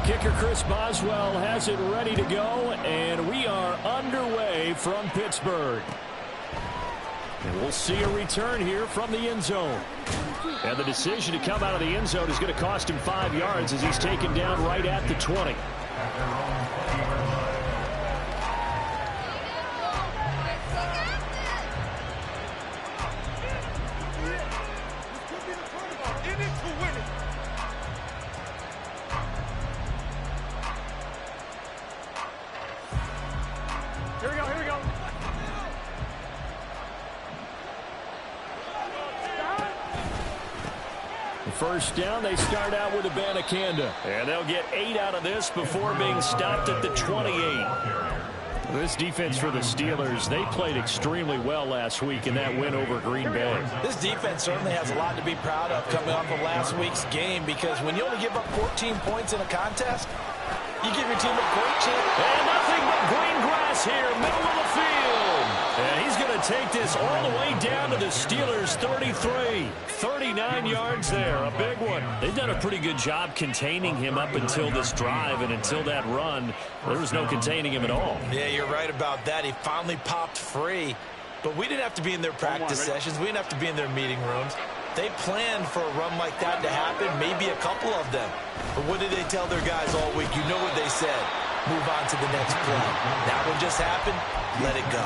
Kicker Chris Boswell has it ready to go, and we are underway from Pittsburgh. And we'll see a return here from the end zone. And the decision to come out of the end zone is going to cost him 5 yards as he's taken down right at the 20. First down, they start out with Abanikanda. And they'll get 8 out of this before being stopped at the 28. This defense for the Steelers, they played extremely well last week in that win over Green Bay. This defense certainly has a lot to be proud of coming off of last week's game, because when you only give up 14 points in a contest, you give your team a great chance. And nothing but green grass here, middle of the field. And he's going to take this all the way down to the Steelers' 33. 39 yards there, a big one. They've done a pretty good job containing him up until this drive, and until that run, there was no containing him at all. Yeah, you're right about that. He finally popped free. But we didn't have to be in their practice sessions. We didn't have to be in their meeting rooms. They planned for a run like that to happen, maybe a couple of them. But what did they tell their guys all week? You know what they said. Move on to the next play. That one just happened. Let it go.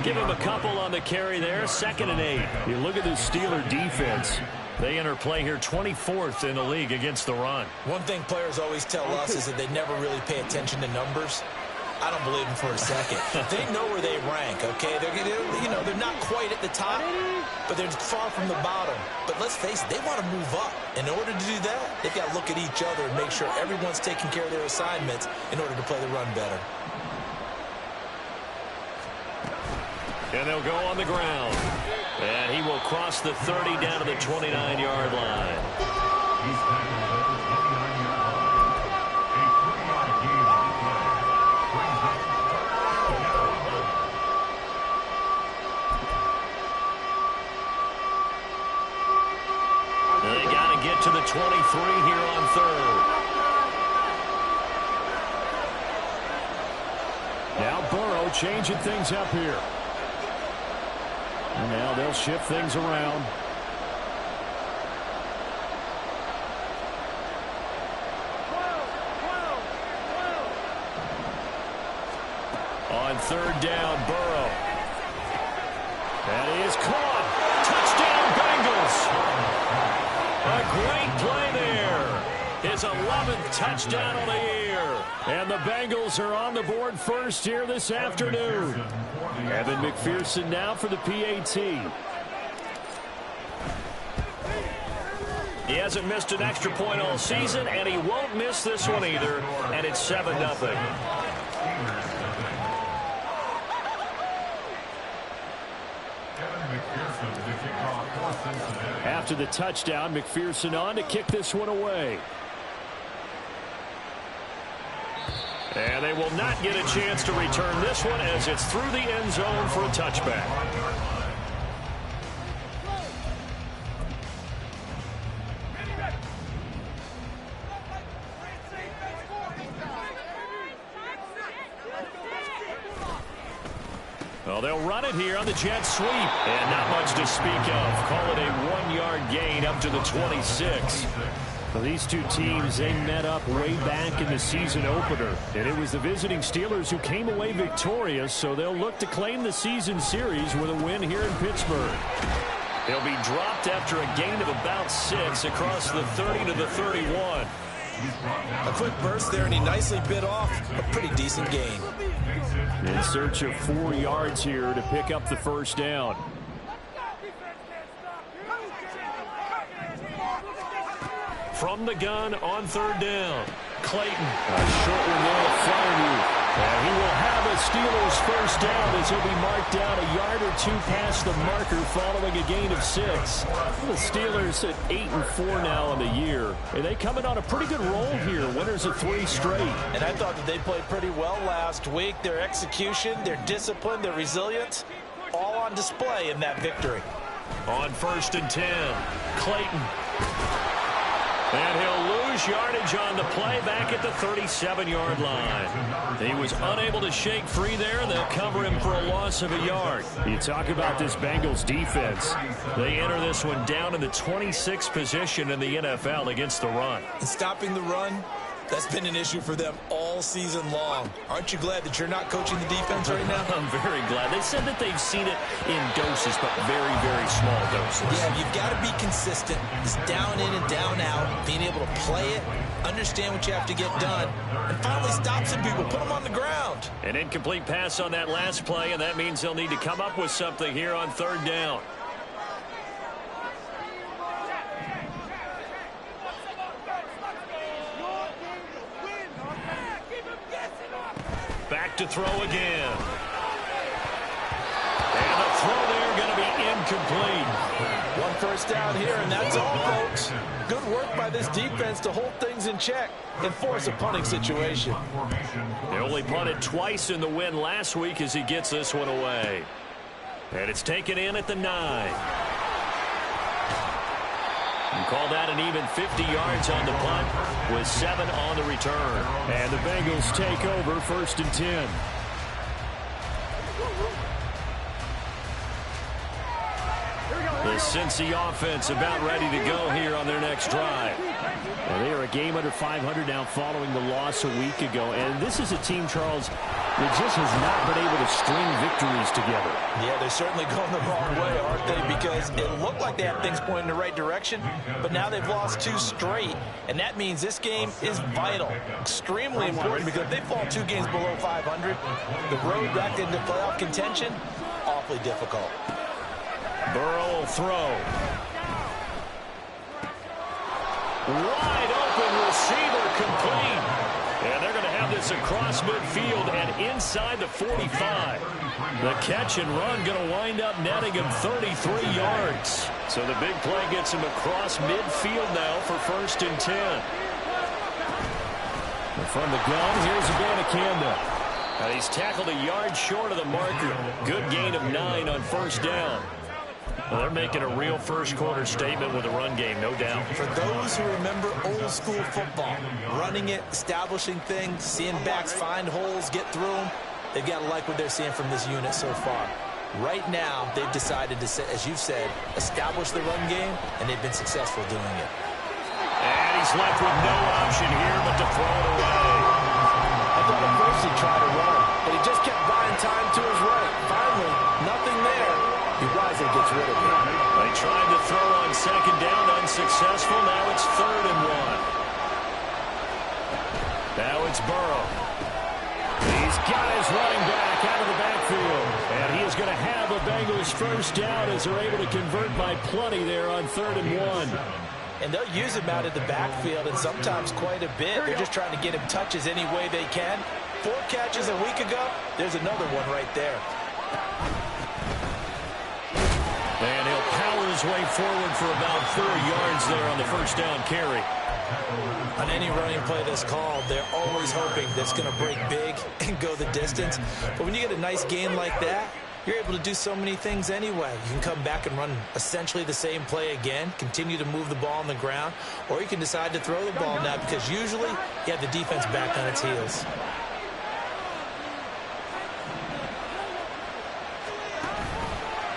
Give him a couple on the carry there. 2nd and 8. You look at the Steeler defense. They enter play here 24th in the league against the run. One thing players always tell us is that they never really pay attention to numbers. I don't believe them for a second. They know where they rank, okay? They're not quite at the top, but they're far from the bottom. But let's face it, they want to move up. In order to do that, they've got to look at each other and make sure everyone's taking care of their assignments in order to play the run better. And they'll go on the ground. And he will cross the 30 down to the 29-yard line. They got to get to the 23 here on 3rd. Now Burrow changing things up here. And now they'll shift things around. On 3rd down, Burrow. That is caught. Touchdown, Bengals. A great play there. His 11th touchdown on the year. And the Bengals are on the board first here this afternoon. Evan McPherson now for the PAT. He hasn't missed an extra point all season, and he won't miss this one either. And it's 7-0. After the touchdown, McPherson on to kick this one away. And they will not get a chance to return this one as it's through the end zone for a touchback. Well, they'll run it here on the jet sweep. And not much to speak of. Call it a 1-yard gain up to the 26. Well, these two teams, they met up way back in the season opener. And it was the visiting Steelers who came away victorious, so they'll look to claim the season series with a win here in Pittsburgh. They'll be dropped after a gain of about 6 across the 30 to the 31. A quick burst there, and he nicely bit off a pretty decent gain. In search of 4 yards here to pick up the first down. From the gun on 3rd down. Clayton. A short one there to Fryermuth. And he will have a Steelers first down as he'll be marked down a yard or 2 past the marker following a gain of 6. The Steelers at 8-4 now in the year. And they coming on a pretty good roll here. Winners of 3 straight. And I thought that they played pretty well last week. Their execution, their discipline, their resilience, all on display in that victory. On 1st and 10, Clayton. And he'll lose yardage on the play back at the 37-yard line. He was unable to shake free there, and they'll cover him for a loss of a yard. You talk about this Bengals defense. They enter this one down in the 26th position in the NFL against the run. And stopping the run, that's been an issue for them all season long. Aren't you glad that you're not coaching the defense right now? I'm very glad. They said that they've seen it in doses, but very, very small doses. Yeah, you've got to be consistent. It's down in and down out, being able to play it, understand what you have to get done, and finally stop some people, put them on the ground. An incomplete pass on that last play, and that means they'll need to come up with something here on third down. Back to throw again. And the throw there going to be incomplete. One first down here, and that's all, folks. Good work by this defense to hold things in check and force a punting situation. They only punted twice in the win last week as he gets this one away. And it's taken in at the 9. You call that an even 50 yards on the punt with 7 on the return. And the Bengals take over 1st and 10. The Cincy offense about ready to go here on their next drive. Well, they are a game under 500 now following the loss a week ago. And this is a team, Charles, that just has not been able to string victories together. Yeah, they're certainly going the wrong way, aren't they? Because it looked like they had things pointing in the right direction, but now they've lost 2 straight. And that means this game is vital, extremely important, because if they fall 2 games below 500, the road back into playoff contention, awfully difficult. Burrow will throw. Wide open receiver complete. And they're going to have this across midfield and inside the 45. The catch and run going to wind up netting him 33 yards. So the big play gets him across midfield now for 1st and 10. And from the gun, here's Abanikanda. Now he's tackled a yard short of the marker. Good gain of 9 on 1st down. Well, they're making a real first-quarter statement with a run game, no doubt. For those who remember old-school football, running it, establishing things, seeing backs find holes, get through them, they've got to like what they're seeing from this unit so far. Right now, they've decided to, as you've said, establish the run game, and they've been successful doing it. And he's left with no option here but to throw it away. I thought at first he'd try to run, but he just kept buying time to his right. Finally, nothing there. He rises and gets rid of it. They tried to throw on 2nd down, unsuccessful. Now it's 3rd and 1. Now it's Burrow. He's got his running back out of the backfield. And he is going to have a Bengals 1st down as they're able to convert by plenty there on 3rd and 1. And they'll use him out of the backfield, and sometimes quite a bit. They're just trying to get him touches any way they can. 4 catches a week ago. There's another one right there. And he'll power his way forward for about 4 yards there on the 1st down carry. On any running play that's called, they're always hoping that's going to break big and go the distance. But when you get a nice gain like that, you're able to do so many things anyway. You can come back and run essentially the same play again, continue to move the ball on the ground, or you can decide to throw the ball now because usually you have the defense back on its heels.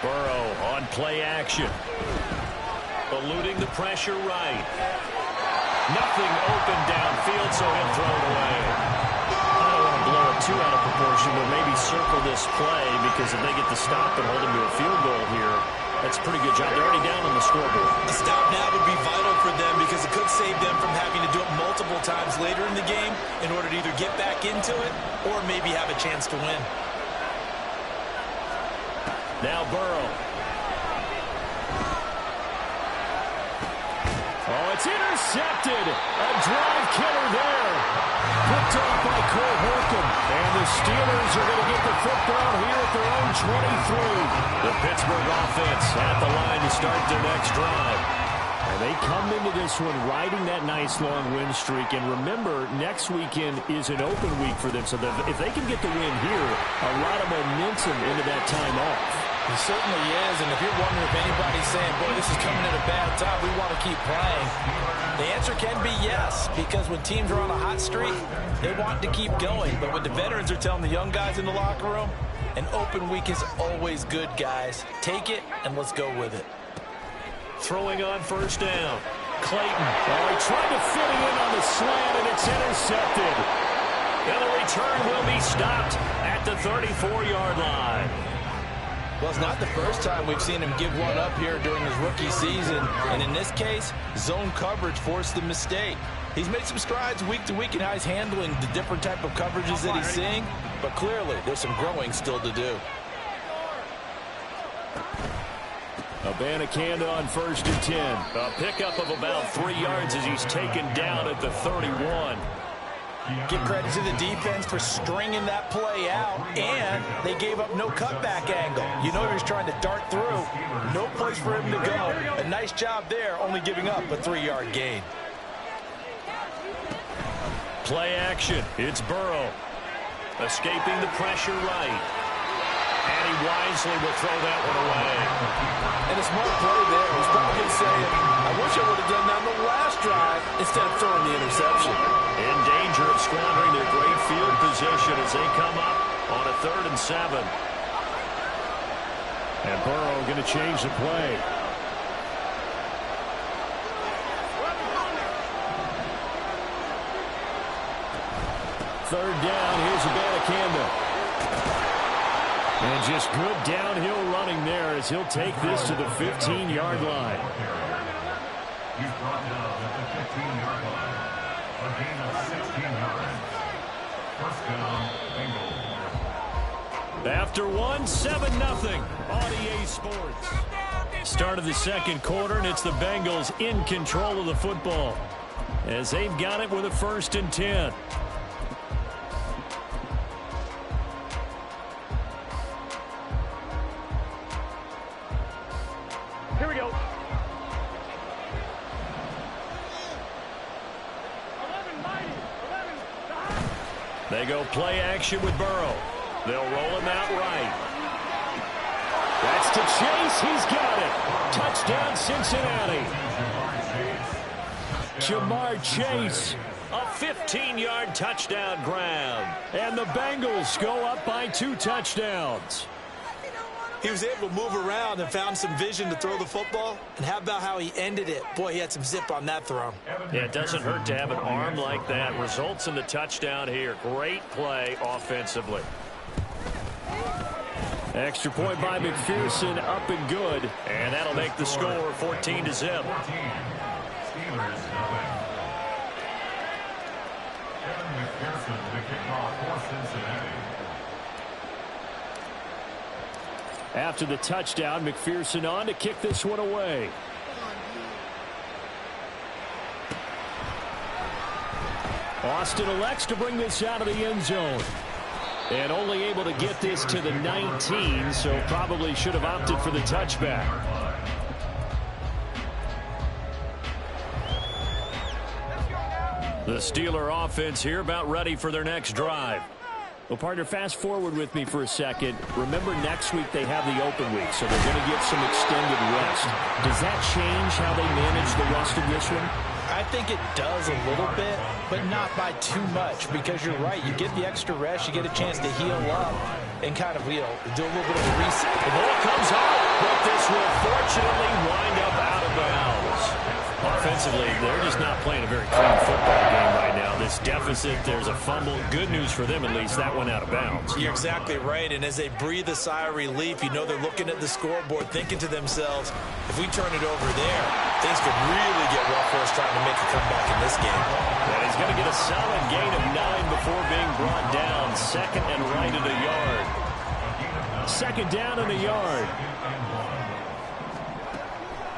Burrow on play action. Eluding the pressure right. Nothing open downfield, so he'll throw it away. I don't want to blow it too out of proportion, but maybe circle this play because if they get the stop and hold him to a field goal here, that's a pretty good job. They're already down on the scoreboard. A stop now would be vital for them because it could save them from having to do it multiple times later in the game in order to either get back into it or maybe have a chance to win. Now Burrow. Oh, it's intercepted. A drive killer there. Picked off by Cole Holcomb. And the Steelers are going to get the football here at their own 23. The Pittsburgh offense at the line to start their next drive. And they come into this one riding that nice long win streak. And remember, next weekend is an open week for them. So if they can get the win here, a lot of momentum into that time off. He certainly is, and if you're wondering if anybody's saying, boy, this is coming at a bad time, we want to keep playing, the answer can be yes, because when teams are on a hot streak, they want to keep going. But when the veterans are telling the young guys in the locker room, an open week is always good, guys. Take it, and let's go with it. Throwing on first down. Clayton. Oh, he tried to fit it in on the slant, and it's intercepted. And the return will be stopped at the 34-yard line. Well, it's not the first time we've seen him give one up here during his rookie season. And in this case, zone coverage forced the mistake. He's made some strides week to week in how he's handling the different type of coverages that he's seeing. But clearly, there's some growing still to do. Abanikanda on 1st and 10. A pickup of about 3 yards as he's taken down at the 31. Give credit to the defense for stringing that play out, and they gave up no cutback angle. You know he was trying to dart through. No place for him to go. A nice job there, only giving up a 3-yard gain. Play action. It's Burrow. Escaping the pressure right. And he wisely will throw that one away. And a smart play there. He's probably saying, I wish I would have done that on the last drive instead of throwing the interception. In danger of squandering their great field position as they come up on a 3rd and 7. And Burrow going to change the play. Third down, here's Abanikanda. And just good downhill running there as he'll take this to the 15-yard line. He's brought down at the 15-yard line. A gain of 16 yards. First down, Bengals. After 7-0 on EA Sports. Start of the second quarter, and it's the Bengals in control of the football as they've got it with a 1st and 10. Here we go. They go play action with Burrow. They'll roll him out right. That's to Chase. He's got it. Touchdown, Cincinnati. Jamar Chase. A 15-yard touchdown grab. And the Bengals go up by 2 touchdowns. He was able to move around and found some vision to throw the football. And how about how he ended it? Boy, he had some zip on that throw. Yeah, it doesn't hurt to have an arm like that. Results in the touchdown here. Great play offensively. Extra point by McPherson, up and good. And that'll make the score 14-0. After the touchdown, McPherson on to kick this one away. Austin elects to bring this out of the end zone. And only able to get this to the 19, so probably should have opted for the touchback. The Steeler offense here about ready for their next drive. Well, partner, fast forward with me for a second. Remember, next week they have the open week, so they're going to get some extended rest. Does that change how they manage the rest of this one? I think it does a little bit, but not by too much, because you're right. You get the extra rest, you get a chance to heal up and kind of, do a little bit of a reset. The ball comes out, but this will fortunately wind up out of bounds. Offensively, they're just not playing a very clean football game right now. This deficit, there's a fumble. Good news for them, at least. That went out of bounds. You're exactly right, and as they breathe a sigh of relief, they're looking at the scoreboard, thinking to themselves, if we turn it over there, things could really get rough for us trying to make a comeback in this game. And he's going to get a solid gain of 9 before being brought down. 2nd and right at a yard. 2nd down and a yard.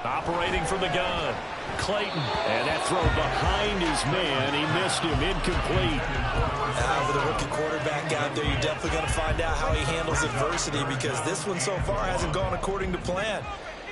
Operating from the gun. Clayton, and that throw behind his man. He missed him, incomplete. With a rookie quarterback out there, you're definitely going to find out how he handles adversity, because this one so far hasn't gone according to plan.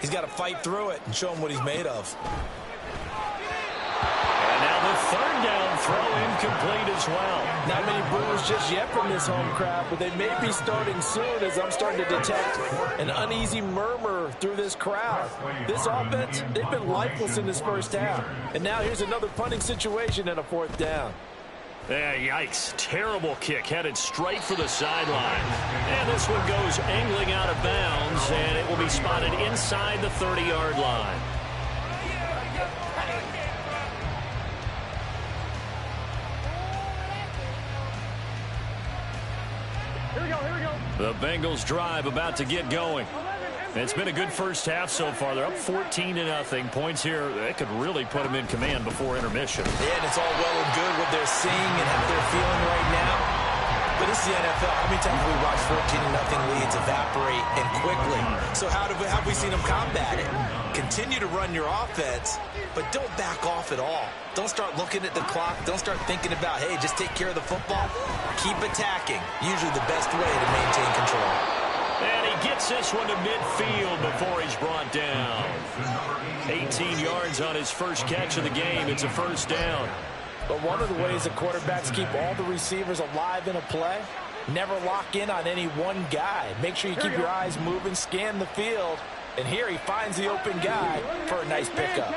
He's got to fight through it and show him what he's made of. And now the 3rd down throw incomplete as well. Not many boos just yet from this home crowd, but they may be starting soon as I'm starting to detect an uneasy murmur through this crowd. This offense, they've been lifeless in this first half. And now here's another punting situation and a 4th down. Yeah, yikes. Terrible kick headed straight for the sideline. And this one goes angling out of bounds, and it will be spotted inside the 30-yard line. The Bengals drive about to get going. It's been a good first half so far. They're up 14-0. Points here, they could really put them in command before intermission. Yeah, and it's all well and good what they're seeing and how they're feeling right now. But this is the NFL. How many times have we watched 14-0 leads evaporate and quickly? So how have we seen them combat it? Continue to run your offense, but don't back off at all. Don't start looking at the clock. Don't start thinking about, hey, just take care of the football. Keep attacking. Usually the best way to maintain control. And he gets this one to midfield before he's brought down. 18 yards on his first catch of the game. It's a first down. But one of the ways that quarterbacks keep all the receivers alive in a play, never lock in on any one guy. Make sure you keep your eyes moving, scan the field. And here he finds the open guy for a nice pickup.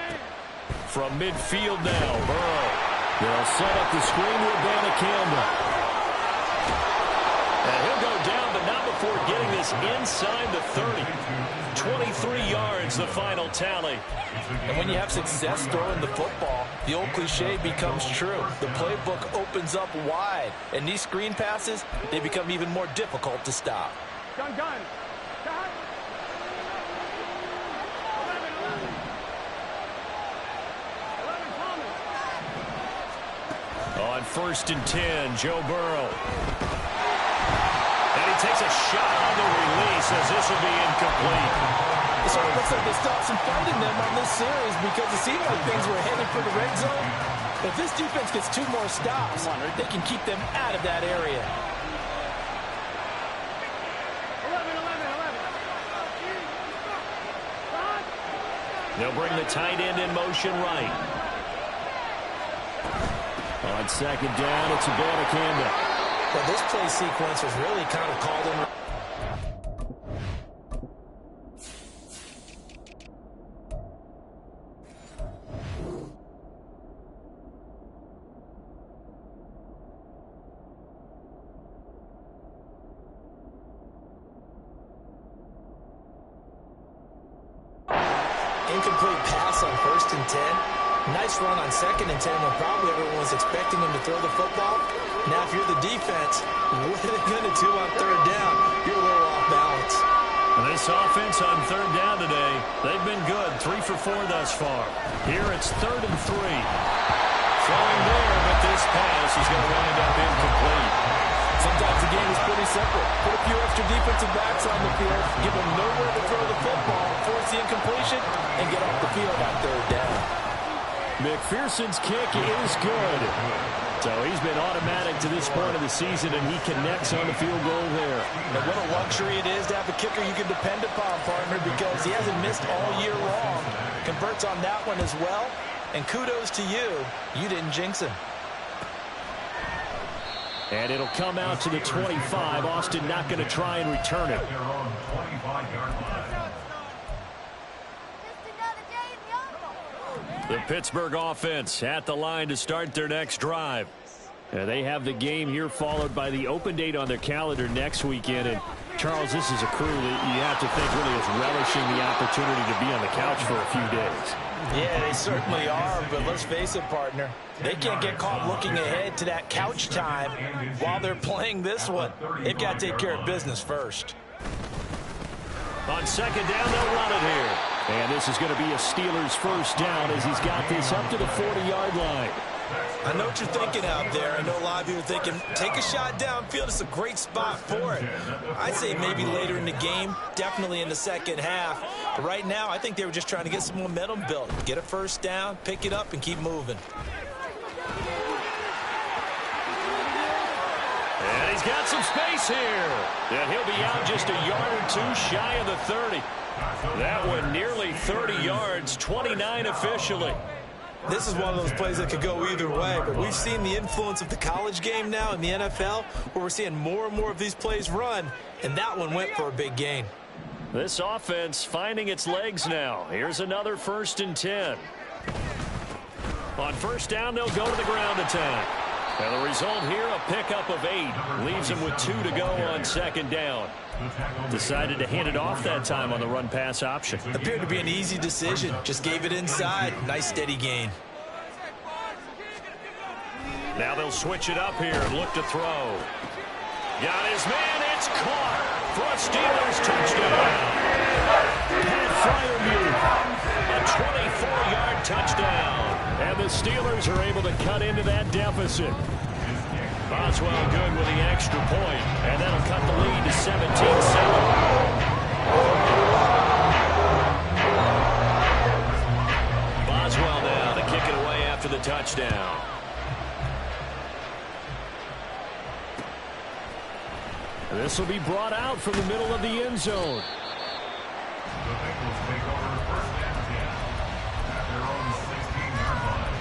From midfield now, Burrow. They'll set up the screen with Campbell. And he'll go down, but not before getting this inside the 30. 23 yards, the final tally. And when you have success throwing the football, the old cliche becomes true. The playbook opens up wide. And these screen passes, they become even more difficult to stop. Gun. On 1st and 10, Joe Burrow. And he takes a shot on the release as this will be incomplete. It sort of looks like they stopped some fight in them on this series because it seemed like things were headed for the red zone. But if this defense gets 2 more stops, they can keep them out of that area. 11. They'll bring the tight end in motion right. On 2nd down, it's Campbell. Well, this play sequence was really kind of called in. Incomplete pass on 1st and 10. Nice run on 2nd and 10 when probably everyone was expecting him to throw the football. Now, if you're the defense, what are they going to do on 3rd down? You're a little off balance. This offense on 3rd down today, they've been good. 3 for 4 thus far. Here it's 3rd and 3. Throwing there, but this pass is going to wind up incomplete. Sometimes the game is pretty simple. Put a few extra defensive backs on the field, give them nowhere to throw the football, force the incompletion, and get off the field on 3rd down. McPherson's kick is good. So he's been automatic to this point of the season, and he connects on the field goal there. And what a luxury it is to have a kicker you can depend upon, partner, because he hasn't missed all year long. Converts on that one as well. And kudos to you. You didn't jinx him. And it'll come out to the 25. Austin not going to try and return it. The Pittsburgh offense at the line to start their next drive. They have the game here followed by the open date on their calendar next weekend. And Charles, this is a crew that you have to think really is relishing the opportunity to be on the couch for a few days. Yeah, they certainly are, but let's face it, partner. They can't get caught looking ahead to that couch time while they're playing this one. They've got to take care of business first. On 2nd down, they'll run it here. And this is going to be a Steelers first down as he's got this up to the 40-yard line. I know what you're thinking out there. I know a lot of you are thinking, take a shot downfield. It's a great spot for it. I'd say maybe later in the game, definitely in the second half. But right now, I think they were just trying to get some momentum built. Get a first down, pick it up, and keep moving. And he's got some space here. And he'll be out just a yard or 2 shy of the 30. That one nearly 30 yards, 29 officially. This is one of those plays that could go either way, but we've seen the influence of the college game now in the NFL, where we're seeing more and more of these plays run, and that one went for a big gain. This offense finding its legs now. Here's another 1st and 10. On 1st down, they'll go to the ground attack. And the result here, a pickup of 8. Leaves them with 2 to go on 2nd down. Decided to hand it off that time on the run-pass option. Appeared to be an easy decision. Just gave it inside. Nice steady gain. Now they'll switch it up here and look to throw. Got his man. It's caught for a Steelers touchdown. Pat Fryermuth, a 24-yard touchdown. And the Steelers are able to cut into that deficit. Boswell good with the extra point, and that'll cut the lead to 17-7. Boswell now to kick it away after the touchdown. This will be brought out from the middle of the end zone. The Bengals take over 1st and 10 at their own 16-yard line.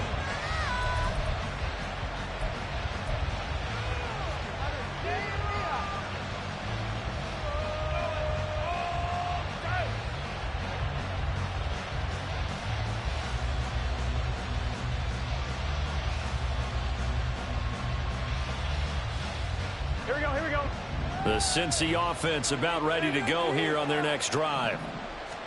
Here we go. The Cincy offense about ready to go here on their next drive.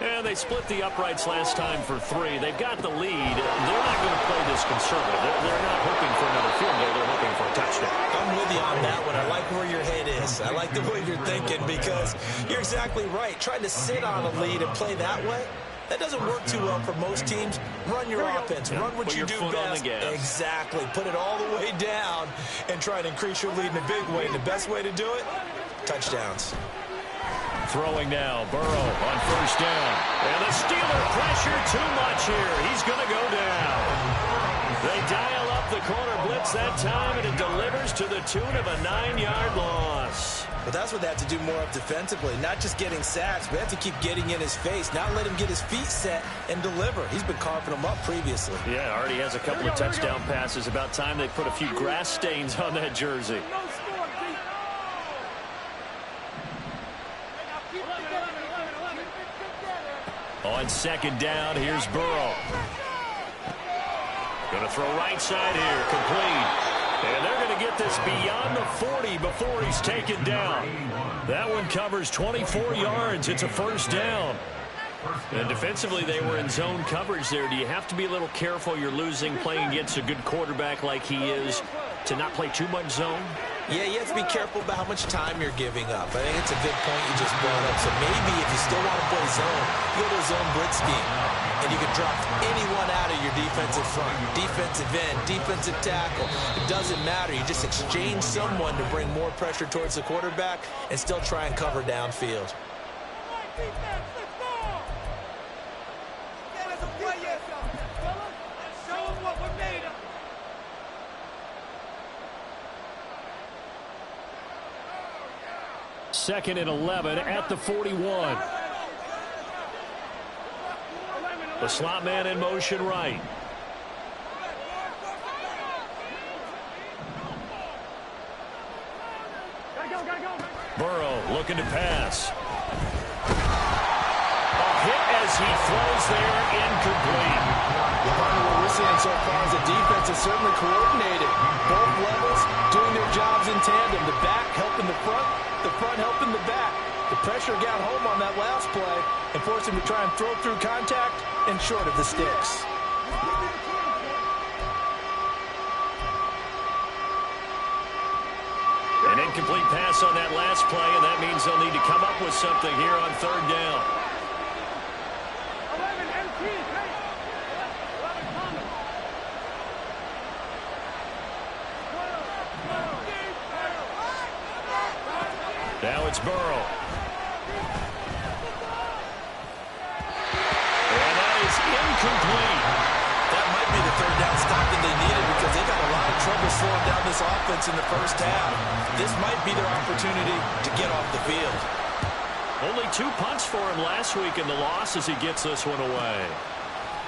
And they split the uprights last time for 3. They've got the lead. They're not going to play this conservative. They're not hoping for another field goal. They're hoping for a touchdown. I'm with you on that one. I like where your head is. I like the way you're thinking, because you're exactly right. Trying to sit on a lead and play that way, that doesn't work too well for most teams. Run your offense. Run what you do best. Exactly. Put it all the way down and try and increase your lead in a big way. And the best way to do it, touchdowns. Throwing now, Burrow on 1st down. And the Steeler pressure too much here. He's going to go down. They dial up the corner blitz that time, and it delivers to the tune of a 9-yard loss. But that's what they have to do more of defensively. Not just getting sacks, but they have to keep getting in his face. Not let him get his feet set and deliver. He's been carving them up previously. Yeah, already has a couple of touchdown passes. About time they put a few grass stains on that jersey. On 2nd down, here's Burrow. Going to throw right side here, complete. And they're going to get this beyond the 40 before he's taken down. That one covers 24 yards. It's a 1st down. And defensively, they were in zone coverage there. Do you have to be a little careful? You're losing playing against a good quarterback like he is to not play too much zone? Yeah, you have to be careful about how much time you're giving up. I think it's a good point you just brought up. So maybe if you still want to play zone, you go to a zone blitz scheme, and you can drop anyone out of your defensive front, defensive end, defensive tackle. It doesn't matter. You just exchange someone to bring more pressure towards the quarterback and still try and cover downfield. Second and 11 at the 41. The slot man in motion right. Burrow looking to pass. A hit as he throws there, incomplete. What we're seeing so far is the defense is certainly coordinated. Both levels doing their jobs in tandem. The back helping the front helping the back. The pressure got home on that last play and forced him to try and throw through contact and short of the sticks. An incomplete pass on that last play, and that means they'll need to come up with something here on 3rd down. Now it's Burrow. And that is incomplete. That might be the 3rd down stop that they needed, because they got a lot of trouble slowing down this offense in the 1st half. This might be their opportunity to get off the field. Only 2 punts for him last week in the loss as he gets this one away.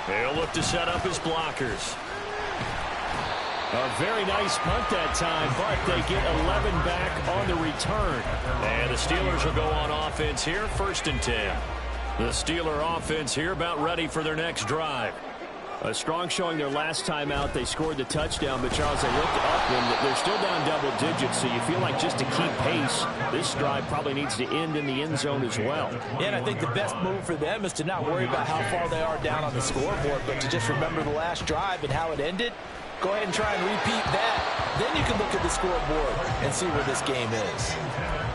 He'll look to set up his blockers. A very nice punt that time, but they get 11 back on the return. And the Steelers will go on offense here, 1st and 10. The Steeler offense here about ready for their next drive. A strong showing their last time out. They scored the touchdown, but Charles, they looked up and they're still down double digits, so you feel like just to keep pace, this drive probably needs to end in the end zone as well. Yeah, and I think the best move for them is to not worry about how far they are down on the scoreboard, but to just remember the last drive and how it ended. Go ahead and try and repeat that. Then you can look at the scoreboard and see where this game is.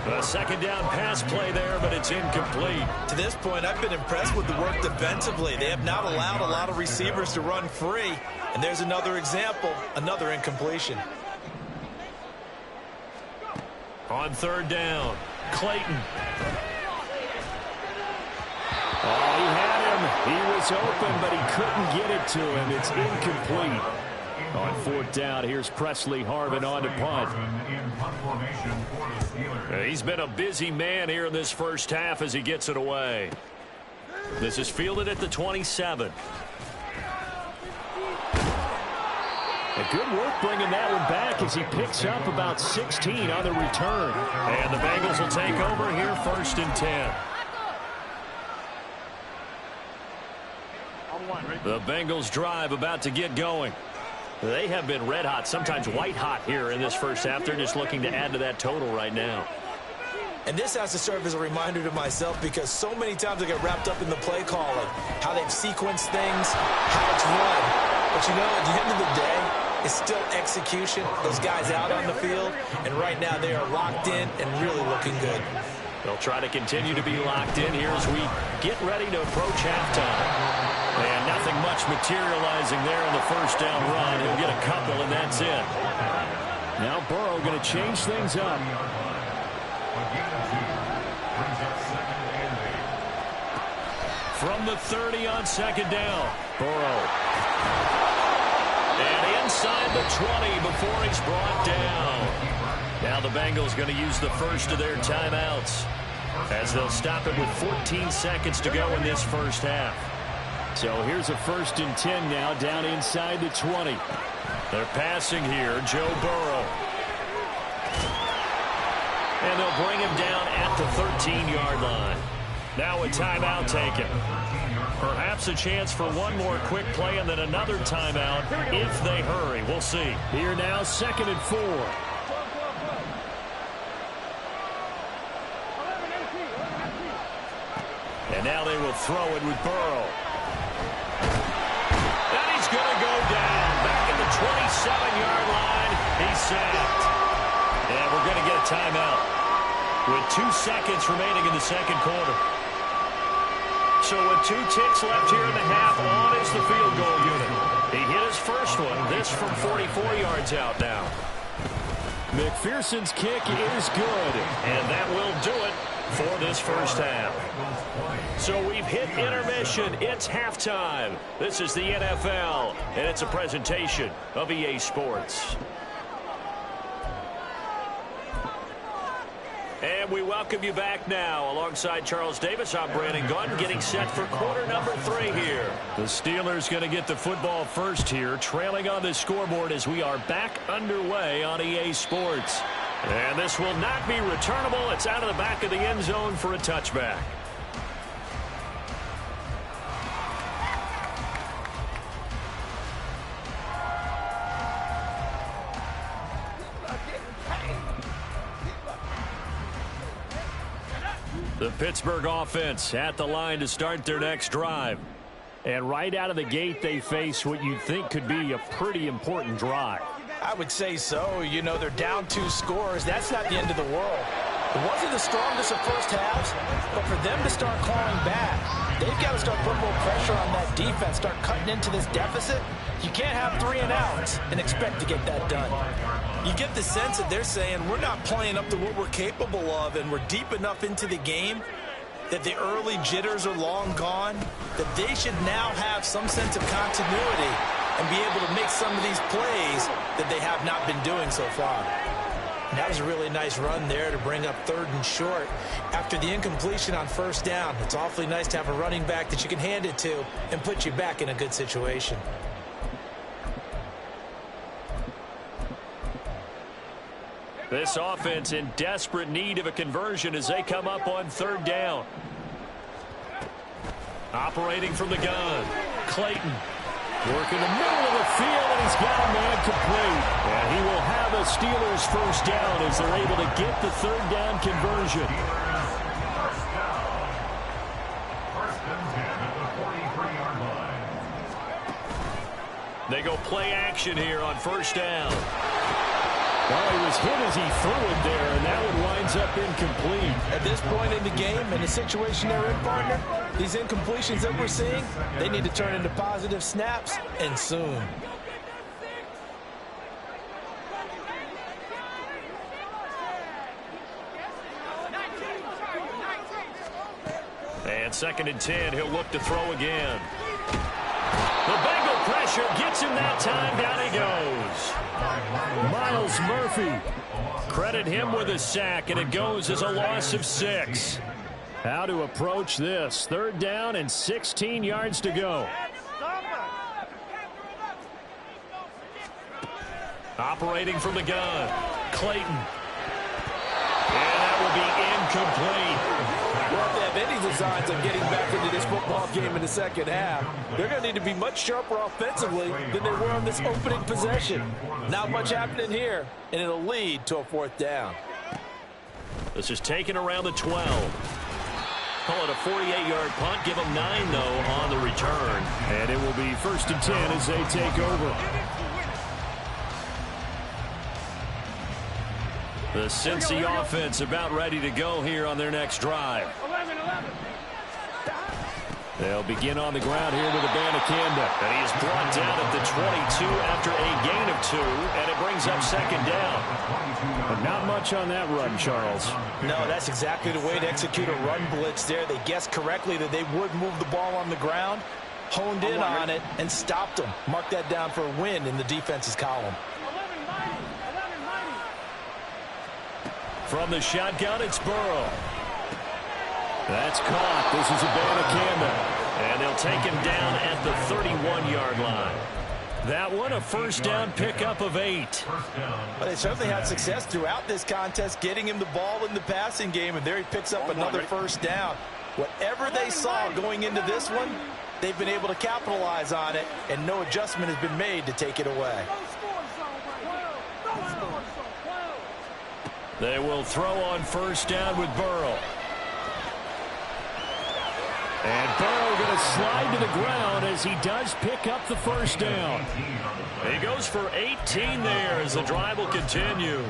A 2nd down pass play there, but it's incomplete. To this point, I've been impressed with the work defensively. They have not allowed a lot of receivers to run free. And there's another example, another incompletion. On 3rd down, Clayton. Oh, he had him. He was open, but he couldn't get it to him. It's incomplete. On 4th down, here's Presley Harvin on to punt. He's been a busy man here in this first half as he gets it away. This is fielded at the 27. A good work bringing that one back as he picks up about 16 on the return. And the Bengals will take over here, 1st and 10. The Bengals drive about to get going. They have been red hot, sometimes white hot here in this first half. They're just looking to add to that total right now. And this has to serve as a reminder to myself because so many times I get wrapped up in the play calling, how they've sequenced things, how it's run. But you know, at the end of the day, it's still execution. Those guys out on the field, and right now they are locked in and really looking good. They'll try to continue to be locked in here as we get ready to approach halftime. And nothing much materializing there in the 1st down run. He'll get a couple, and that's it. Now Burrow going to change things up. From the 30 on 2nd down, Burrow. And inside the 20 before he's brought down. Now the Bengals going to use the first of their timeouts as they'll stop it with 14 seconds to go in this first half. So here's a 1st and 10 now down inside the 20. They're passing here, Joe Burrow. And they'll bring him down at the 13-yard line. Now a timeout taken. Perhaps a chance for one more quick play and then another timeout if they hurry. We'll see. Here now, 2nd and 4. And now they will throw it with Burrow. And he's going to go down. Back at the 27-yard line. He's sacked. And we're going to get a timeout with 2 seconds remaining in the 2nd quarter. So with 2 ticks left here in the half, on is the field goal unit. He hit his first one. This from 44 yards out now. McPherson's kick is good. And that will do it for this first half. So we've hit intermission. It's halftime. This is the NFL, and it's a presentation of EA Sports. And we welcome you back now. Alongside Charles Davis, I'm Brandon Gunn, getting set for quarter number 3 here. The Steelers going to get the football first here, trailing on the scoreboard as we are back underway on EA Sports. And this will not be returnable. It's out of the back of the end zone for a touchback. The Pittsburgh offense at the line to start their next drive. And right out of the gate, they face what you'd think could be a pretty important drive. I would say so. You know, they're down 2 scores. That's not the end of the world. It wasn't the strongest of first halves, but for them to start clawing back, they've got to start putting more pressure on that defense, start cutting into this deficit. You can't have 3 and outs and expect to get that done. You get the sense that they're saying we're not playing up to what we're capable of, and we're deep enough into the game that the early jitters are long gone, that they should now have some sense of continuity and be able to make some of these plays that they have not been doing so far. That was a really nice run there to bring up 3rd and short. After the incompletion on 1st down, it's awfully nice to have a running back that you can hand it to and put you back in a good situation. This offense in desperate need of a conversion as they come up on 3rd down. Operating from the gun, Clayton. Working the middle of the field, and he's got a man complete. And he will have a Steelers 1st down as they're able to get the 3rd down conversion. First and 10 at the 43-yard line. They go play action here on 1st down. Well, he was hit as he threw it there, and that one winds up incomplete. At this point in the game, in the situation they're in, partner, these incompletions that we're seeing, they need to turn into positive snaps, and soon. And 2nd and 10, he'll look to throw again. The Bengal pressure gets him that time. Down he goes. Miles Murphy. Credit him with a sack, and it goes as a loss of 6. How to approach this. 3rd down and 16 yards to go. Operating from the gun, Clayton. And that will be incomplete. Well, if they have any designs of getting back into this football game in the 2nd half, they're going to need to be much sharper offensively than they were on this opening possession. Not much happening here, and it'll lead to a 4th down. This is taken around the 12. Call it a 48-yard punt. Give them 9, though, on the return. And it will be 1st and 10 as they take over. The Cincy offense about ready to go here on their next drive. 11. They'll begin on the ground here with Abanikanda. And he is brought down at the 22 after a gain of 2, and it brings up 2nd down. But not much on that run, Charles. No, that's exactly the way to execute a run blitz there. They guessed correctly that they would move the ball on the ground, honed in on it, and stopped them. Mark that down for a win in the defense's column. From the shotgun, it's Burrow. That's caught. This is Abanikanda. And they'll take him down at the 31-yard line. That one, a 1st down pickup of 8. Well, they certainly had success throughout this contest, getting him the ball in the passing game, and there he picks up another 1st down. Whatever they saw going into this one, they've been able to capitalize on it, and no adjustment has been made to take it away. They will throw on 1st down with Burrow. And Burrow going to slide to the ground as he does pick up the 1st down. He goes for 18 there as the drive will continue.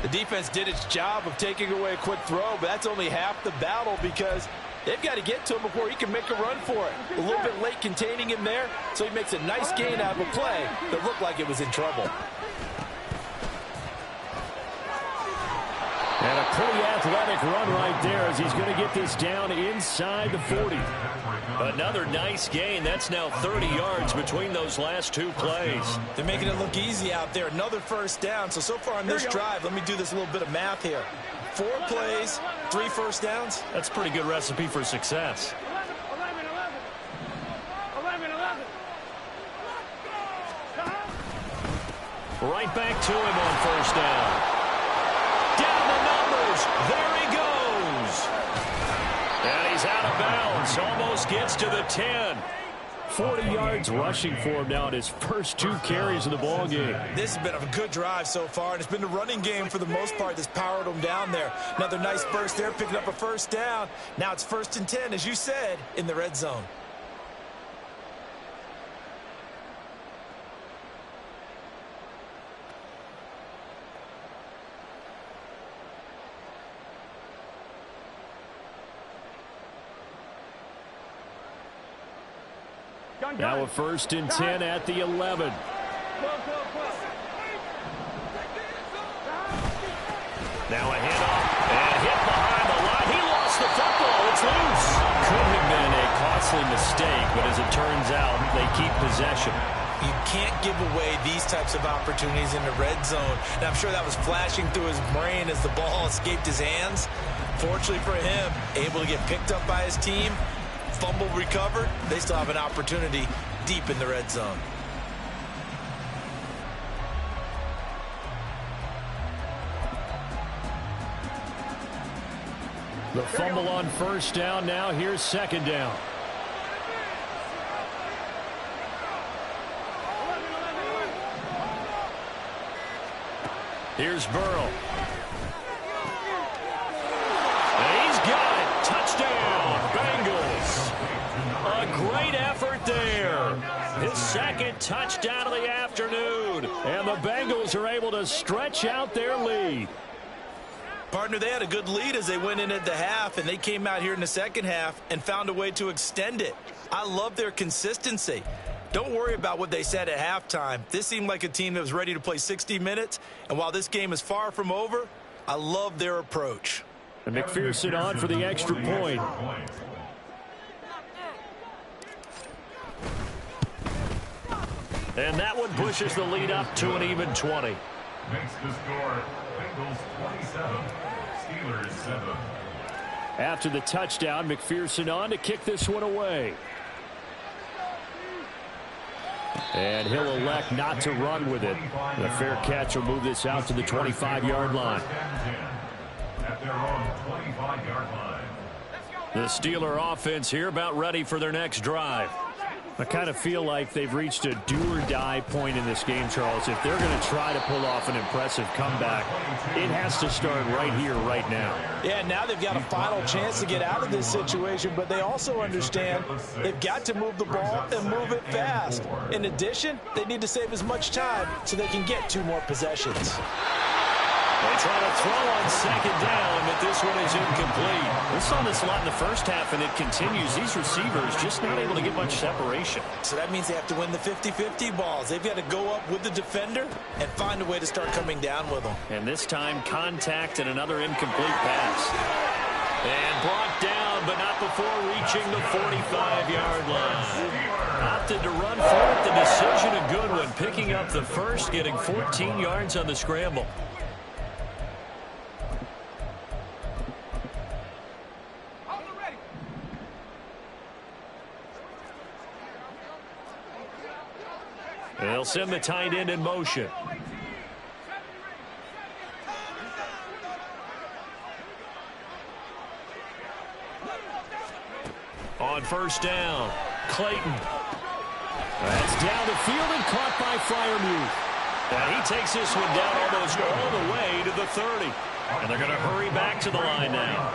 The defense did its job of taking away a quick throw, but that's only half the battle because they've got to get to him before he can make a run for it. A little bit late containing him there, so he makes a nice gain out of a play that looked like it was in trouble. And a pretty athletic run right there as he's going to get this down inside the 40. Another nice gain. That's now 30 yards between those last 2 plays. They're making it look easy out there. Another 1st down. So far on this drive, let me do this little bit of math here. 4 plays, 3 1st downs. That's a pretty good recipe for success. 11. Right back to him on 1st down. Down the numbers. There he goes. And he's out of bounds. Almost gets to the 10. 40 yards rushing for him now in his first 2 carries of the ball game. This has been a good drive so far, and it's been the running game for the most part that's powered him down there. Another nice burst there, picking up a 1st down. Now it's 1st and 10, as you said, in the red zone. Now a 1st and 10 at the 11. Now a handoff and hit behind the line. He lost the football. It's loose. Could have been a costly mistake, but as it turns out, they keep possession. You can't give away these types of opportunities in the red zone. And I'm sure that was flashing through his brain as the ball escaped his hands. Fortunately for him, able to get picked up by his team, fumble recovered. They still have an opportunity deep in the red zone. The fumble on first down. Now here's second down. Here's Burrow. And he's got it. Touchdown, Bengals. A great effort there. His second touchdown of the afternoon. And the Bengals are able to stretch out their lead. Partner, they had a good lead as they went in at the half, and they came out here in the second half and found a way to extend it. I love their consistency. Don't worry about what they said at halftime. This seemed like a team that was ready to play 60 minutes, and while this game is far from over, I love their approach. And McPherson on for the extra point. And that one pushes the lead up to an even 20. Makes the score Bengals 27, Steelers 7. After the touchdown, McPherson on to kick this one away. And he'll elect not to run with it. The fair catch will move this out to the 25-yard line. At their own 25-yard line. The Steeler offense here about ready for their next drive. I kind of feel like they've reached a do-or-die point in this game, Charles. If they're going to try to pull off an impressive comeback, it has to start right here, right now. Yeah, now they've got a final chance to get out of this situation, but they also understand they've got to move the ball and move it fast. In addition, they need to save as much time so they can get 2 more possessions. They try to throw on second down, but this one is incomplete. We saw this a lot in the first half, and it continues. These receivers just not able to get much separation. So that means they have to win the 50-50 balls. They've got to go up with the defender and find a way to start coming down with them. And this time, contact and another incomplete pass. And brought down, but not before reaching the 45-yard line. Opted to run for it. The decision, a good one. Picking up the first, getting 14 yards on the scramble. They'll send the tight end in motion. On first down, Clayton. That's down the field and caught by Freiermuth. And he takes this one down almost all the way to the 30. And they're going to hurry back to the line now.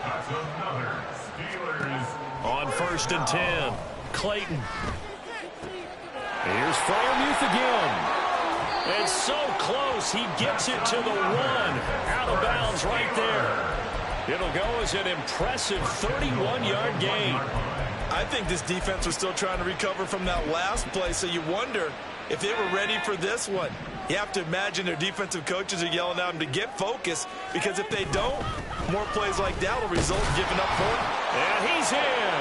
That's another Steelers. On first and 10, Clayton. Here's Freiermuth again. And so close, he gets it to the 1. Out of bounds right there. It'll go as an impressive 31-yard gain. I think this defense was still trying to recover from that last play, so you wonder if they were ready for this one. You have to imagine their defensive coaches are yelling at them to get focused, because if they don't, more plays like that will result in giving up points. And he's in.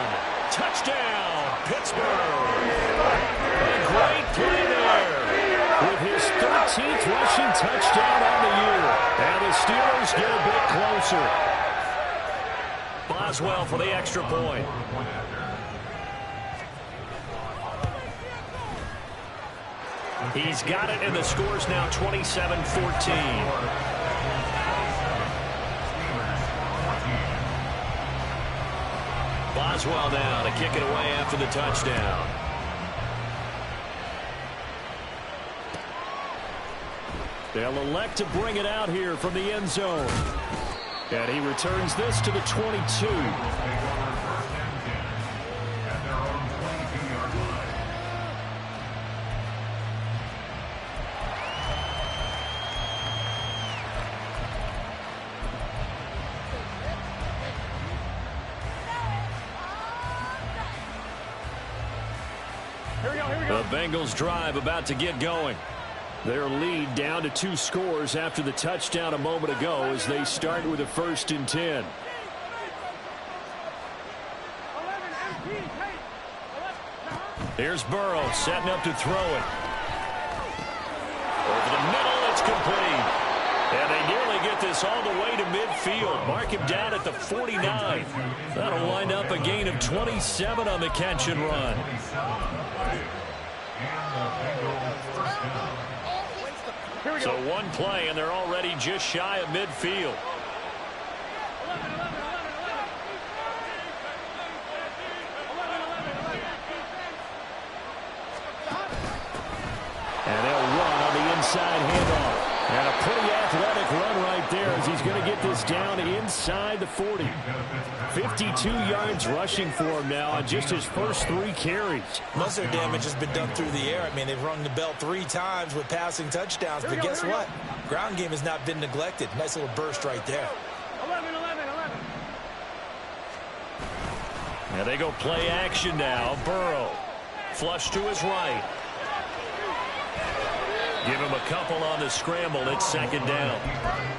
Touchdown, Pittsburgh. A great play there. With his 13th rushing touchdown on the year. And the Steelers get a bit closer. Boswell for the extra point. He's got it, and the score's now 27-14. Boswell now to kick it away after the touchdown. They'll elect to bring it out here from the end zone. And he returns this to the 22. The Bengals drive about to get going. Their lead down to 2 scores after the touchdown a moment ago as they start with a first and 10. Here's Burrow setting up to throw it. Over the middle, it's complete. And they nearly get this all the way to midfield. Mark him down at the 49. That'll wind up a gain of 27 on the catch and run. So one play, and they're already just shy of midfield. And they'll run on the inside handoff. And a pretty athletic run right there as he's going to get this down inside the 40. 52 yards rushing for him now on just his first 3 carries. Most of their damage has been done through the air. I mean, they've rung the bell 3 times with passing touchdowns. But guess what? Ground game has not been neglected. Nice little burst right there. 11. And they go play action now. Burrow. Flush to his right. Give him a couple on the scramble. It's second down.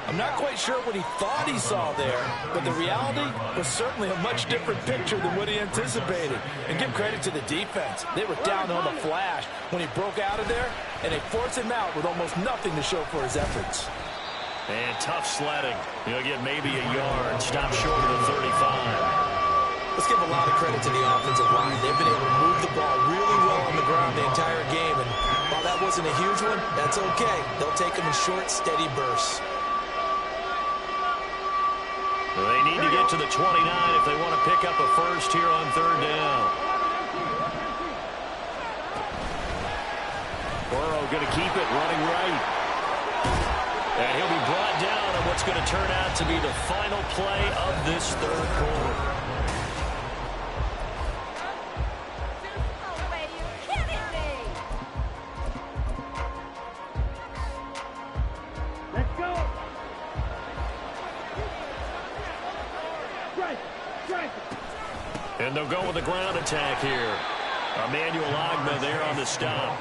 I'm not quite sure what he thought he saw there, but the reality was certainly a much different picture than what he anticipated. And give credit to the defense. They were down on the flash when he broke out of there, and they forced him out with almost nothing to show for his efforts. And tough sledding. He'll get maybe a yard. Stop short of the 35. Let's give a lot of credit to the offensive line. They've been able to move the ball really well on the ground the entire game. And while that wasn't a huge one, that's okay. They'll take them in short, steady bursts. They need to get to the 29 if they want to pick up a first here on third down. Burrow going to keep it running right. And he'll be brought down on what's going to turn out to be the final play of this third quarter. And they'll go with the ground attack here. Emmanuel Agba there on the stop.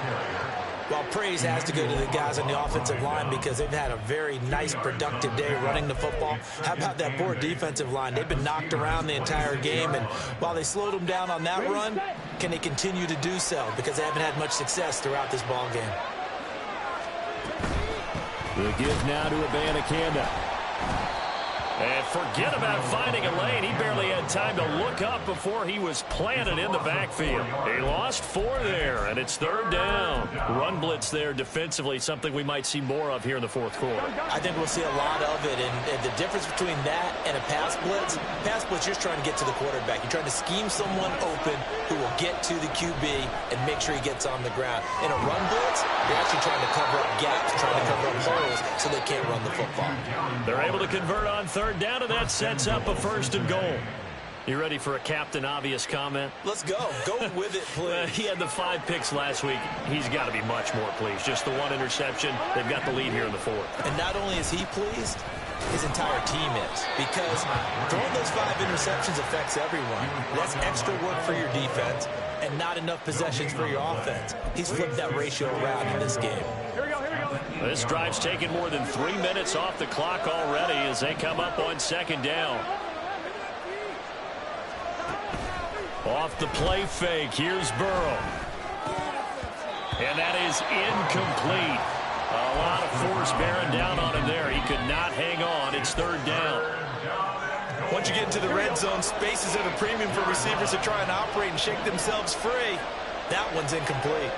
Well, praise has to go to the guys on the offensive line because they've had a very nice, productive day running the football. How about that poor defensive line? They've been knocked around the entire game, and while they slowed them down on that run, can they continue to do so? Because they haven't had much success throughout this ball game. The give now to Abanikanda. And forget about finding a lane. He barely had time to look up before he was planted in the backfield. He lost 4 there, and it's third down. Run blitz there defensively, something we might see more of here in the fourth quarter. I think we'll see a lot of it, and the difference between that and a pass blitz, you're just trying to get to the quarterback. You're trying to scheme someone open who will get to the QB and make sure he gets on the ground. In a run blitz, you're actually trying to cover up gaps, trying to cover up holes so they can't run the football. They're able to convert on third down, and that sets up a first and goal. You ready for a Captain Obvious comment? Let's go. Go with it, please. He had the 5 picks last week. He's got to be much more pleased. Just the 1 interception. They've got the lead here in the 4th. And not only is he pleased, his entire team is. Because throwing those 5 interceptions affects everyone. That's extra work for your defense and not enough possessions for your offense. He's flipped that ratio around in this game. This drive's taken more than 3 minutes off the clock already as they come up on second down. Off the play fake, here's Burrow. And that is incomplete. A lot of force bearing down on him there. He could not hang on. It's third down. Once you get into the red zone, space is at a premium for receivers to try and operate and shake themselves free. That one's incomplete.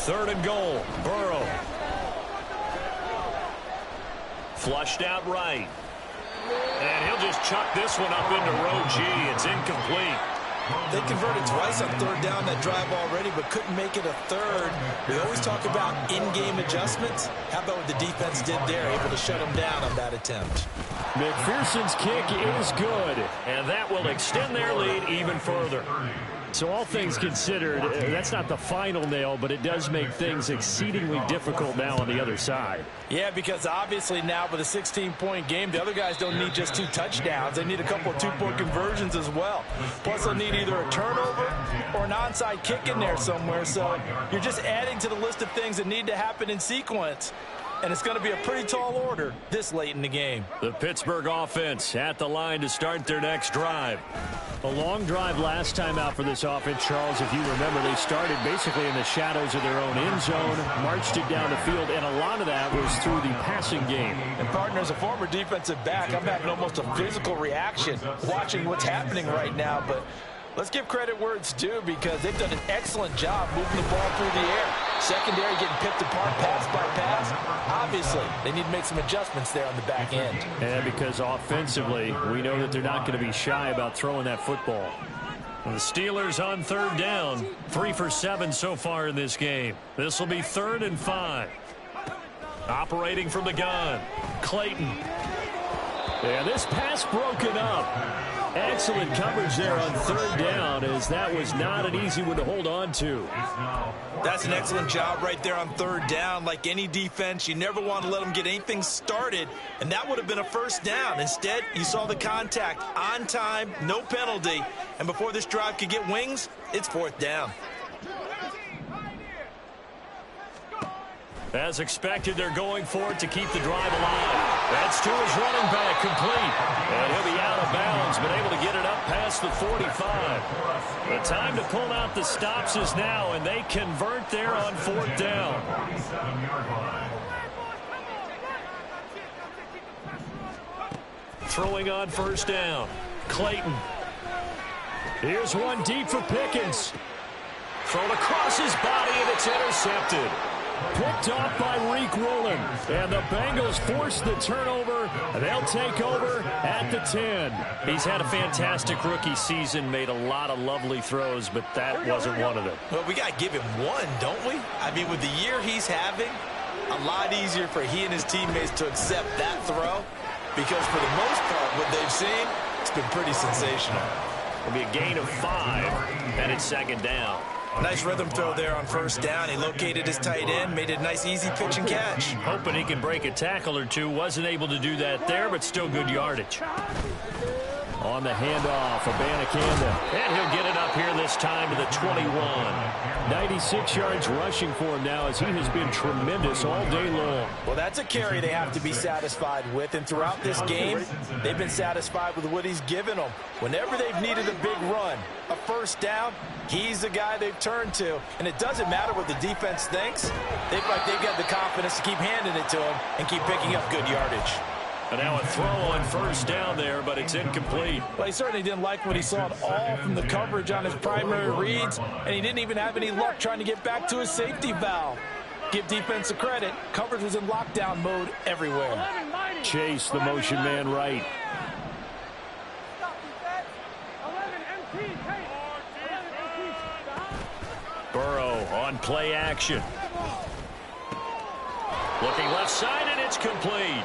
Third and goal, Burrow. Flushed out right. And he'll just chuck this one up into row G. It's incomplete. They converted twice on third down that drive already, but couldn't make it a third. We always talk about in-game adjustments. How about what the defense did there, able to shut them down on that attempt? McPherson's kick is good, and that will extend their lead even further. So all things considered, that's not the final nail, but it does make things exceedingly difficult now on the other side. Yeah, because obviously now with a 16-point game, the other guys don't need just 2 touchdowns. They need a couple of 2-point conversions as well. Plus, they'll need either a turnover or an onside kick in there somewhere. So you're just adding to the list of things that need to happen in sequence. And it's going to be a pretty tall order this late in the game. The Pittsburgh offense at the line to start their next drive. A long drive last time out for this offense, Charles. If you remember, they started basically in the shadows of their own end zone, marched it down the field, and a lot of that was through the passing game. And, partner, as a former defensive back, I'm having almost a physical reaction watching what's happening right now. But let's give credit where it's due because they've done an excellent job moving the ball through the air. Secondary getting picked apart pass by pass. Obviously, they need to make some adjustments there on the back end. And because offensively, we know that they're not going to be shy about throwing that football. The Steelers on 3rd down. 3 for 7 so far in this game. This will be 3rd and 5. Operating from the gun, Clayton. And this pass broken up. Excellent coverage there on 3rd down, as that was not an easy one to hold on to. That's an excellent job right there on 3rd down. Like any defense, you never want to let them get anything started, and that would have been a 1st down. Instead, you saw the contact on time, no penalty, and before this drive could get wings, it's 4th down. As expected, they're going for it to keep the drive alive. That's to his running back, complete. And he'll be out of bounds, but able to get it up past the 45. The time to pull out the stops is now, and they convert there on 4th down. Throwing on 1st down, Clayton. Here's one deep for Pickens. Thrown across his body, and it's intercepted. Picked off by Reek Woolen. And the Bengals force the turnover. They'll take over at the 10. He's had a fantastic rookie season, made a lot of lovely throws, but that wasn't one of them. Well, we got to give him one, don't we? I mean, with the year he's having, a lot easier for he and his teammates to accept that throw because for the most part, what they've seen, it's been pretty sensational. It'll be a gain of 5, and it's 2nd down. Nice rhythm throw there on 1st down. He located his tight end, made it a nice, easy pitch and catch. Hoping he can break a tackle or two. Wasn't able to do that there, but still good yardage. On the handoff, Abanikanda. And he'll get it up here this time to the 21. 96 yards rushing for him now as he has been tremendous all day long. Well, that's a carry they have to be satisfied with. And throughout this game, they've been satisfied with what he's given them. Whenever they've needed a big run, a 1st down, he's the guy they've turned to. And it doesn't matter what the defense thinks. They've got the confidence to keep handing it to him and keep picking up good yardage. And now a throw on 1st down there, but it's incomplete. Well, he certainly didn't like what he saw at all from the coverage on his primary reads, and he didn't even have any luck trying to get back to his safety valve. Give defense a credit. Coverage was in lockdown mode everywhere. Chase, the motion man right. Burrow on play action. Looking left side, and it's complete.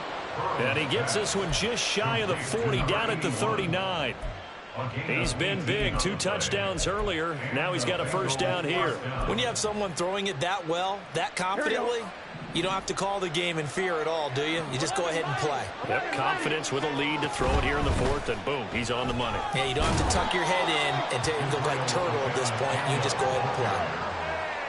And he gets this one just shy of the 40, down at the 39. He's been big. 2 touchdowns earlier. Now he's got a 1st down here. When you have someone throwing it that well, that confidently, you don't have to call the game in fear at all, do you? You just go ahead and play. Yep, confidence with a lead to throw it here in the 4th, and boom, he's on the money. Yeah, you don't have to tuck your head in and look like turtle at this point. You just go ahead and play.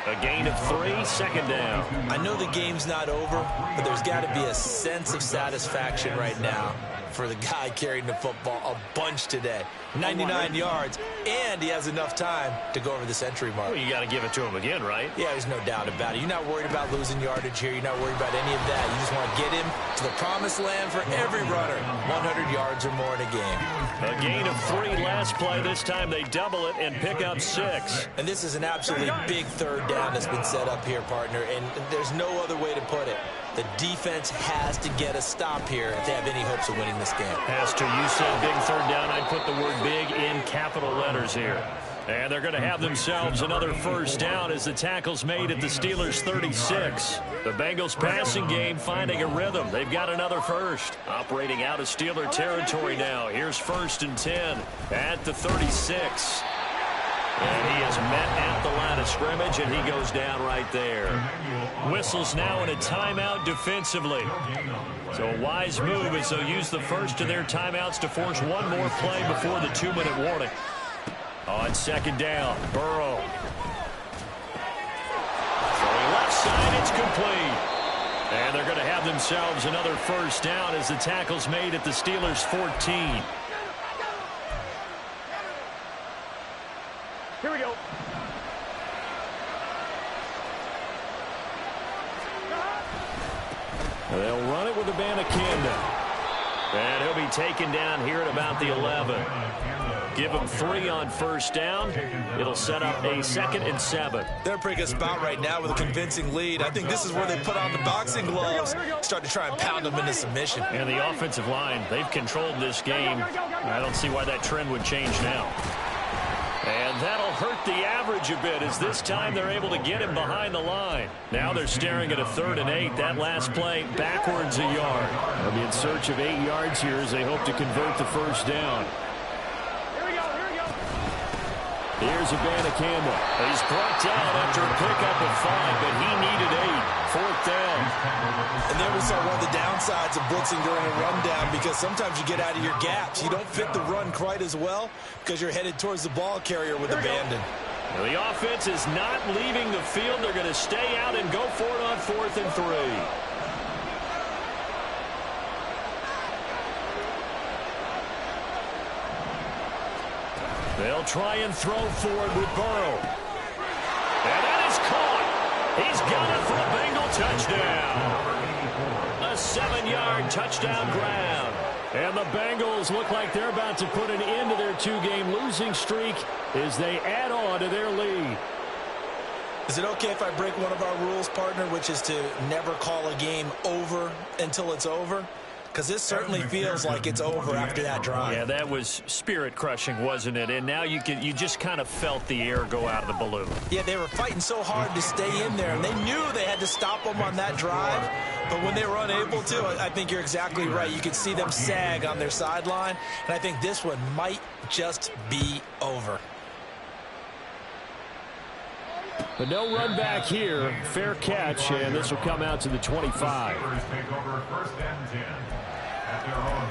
A gain of 3, 2nd down. I know the game's not over, but there's got to be a sense of satisfaction right now for the guy carrying the football a bunch today. 99 yards, and he has enough time to go over the century mark. Well, you got to give it to him again, right? Yeah, there's no doubt about it. You're not worried about losing yardage here. You're not worried about any of that. You just want to get him to the promised land for every runner. 100 yards or more in a game. A gain of 3 last play. This time they double it and pick up 6. And this is an absolutely big 3rd down that's been set up here, partner, and there's no other way to put it. The defense has to get a stop here if they have any hopes of winning this game. Has to. You said big 3rd down. I'd put the word big in capital letters here. And they're going to have themselves another first down as the tackle's made at the Steelers' 36. The Bengals passing game finding a rhythm. They've got another first. Operating out of Steeler territory now. Here's 1st and 10 at the 36. And he is met at the line of scrimmage, and he goes down right there. Whistles now in a timeout defensively. So a wise move as they'll use the first of their timeouts to force one more play before the 2-minute warning. On 2nd down, Burrow. Throwing left side, it's complete. And they're going to have themselves another first down as the tackle's made at the Steelers' 14. Here we go. They'll run it with a Banakanda. And he'll be taken down here at about the 11. Give him 3 on 1st down. It'll set up a 2nd and 7. They're a pretty good spot right now with a convincing lead. I think this is where they put on the boxing gloves, start to try and pound them into submission. And the offensive line, they've controlled this game. I don't see why that trend would change now. And that'll hurt the average a bit as this time they're able to get him behind the line. Now they're staring at a 3rd and 8. That last play backwards a yard. They'll be in search of 8 yards here as they hope to convert the first down. Here's a Banakanda. He's brought down after a pickup of 5, but he needed 8. 4th down. And there we saw one of the downsides of blitzing during a rundown, because sometimes you get out of your gaps. You don't fit the run quite as well because you're headed towards the ball carrier with abandon. Now the offense is not leaving the field. They're going to stay out and go for it on 4th and 3. They'll try and throw forward with Burrow. And that is caught. He's got it for a Bengal touchdown. A 7-yard touchdown grab. And the Bengals look like they're about to put an end to their 2-game losing streak as they add on to their lead. Is it okay if I break one of our rules, partner, which is to never call a game over until it's over? Because this certainly feels like it's over after that drive. Yeah, that was spirit-crushing, wasn't it? And now you just kind of felt the air go out of the balloon. Yeah, they were fighting so hard to stay in there, and they knew they had to stop them on that drive. But when they were unable to, I think you're exactly right. You could see them sag on their sideline, and I think this one might just be over. But no run back here. Fair catch, and this will come out to the 25. Take over 1st and 10 at their own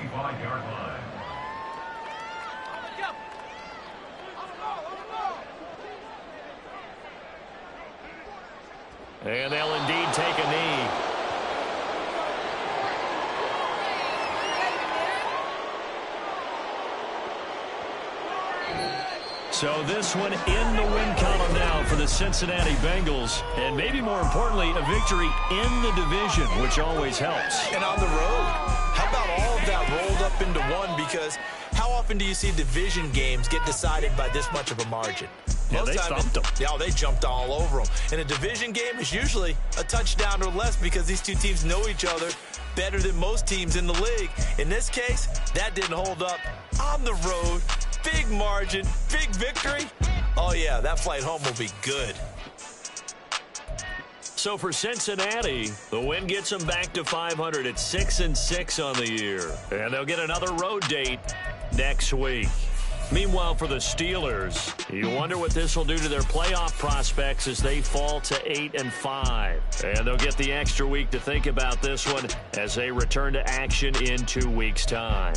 25-yard line. And they'll indeed take a knee. So this one in the win column now for the Cincinnati Bengals. And maybe more importantly, a victory in the division, which always helps. And on the road, how about all of that rolled up into one? Because how often do you see division games get decided by this much of a margin? Yeah, they thumped them. Yeah, they jumped all over them. And a division game is usually a touchdown or less because these two teams know each other better than most teams in the league. In this case, that didn't hold up. On the road, big margin, big victory. Oh, yeah, that flight home will be good. So for Cincinnati, the win gets them back to 500 at 6-6 on the year. And they'll get another road date next week. Meanwhile, for the Steelers, you wonder what this will do to their playoff prospects as they fall to 8-5. And they'll get the extra week to think about this one as they return to action in 2 weeks' time.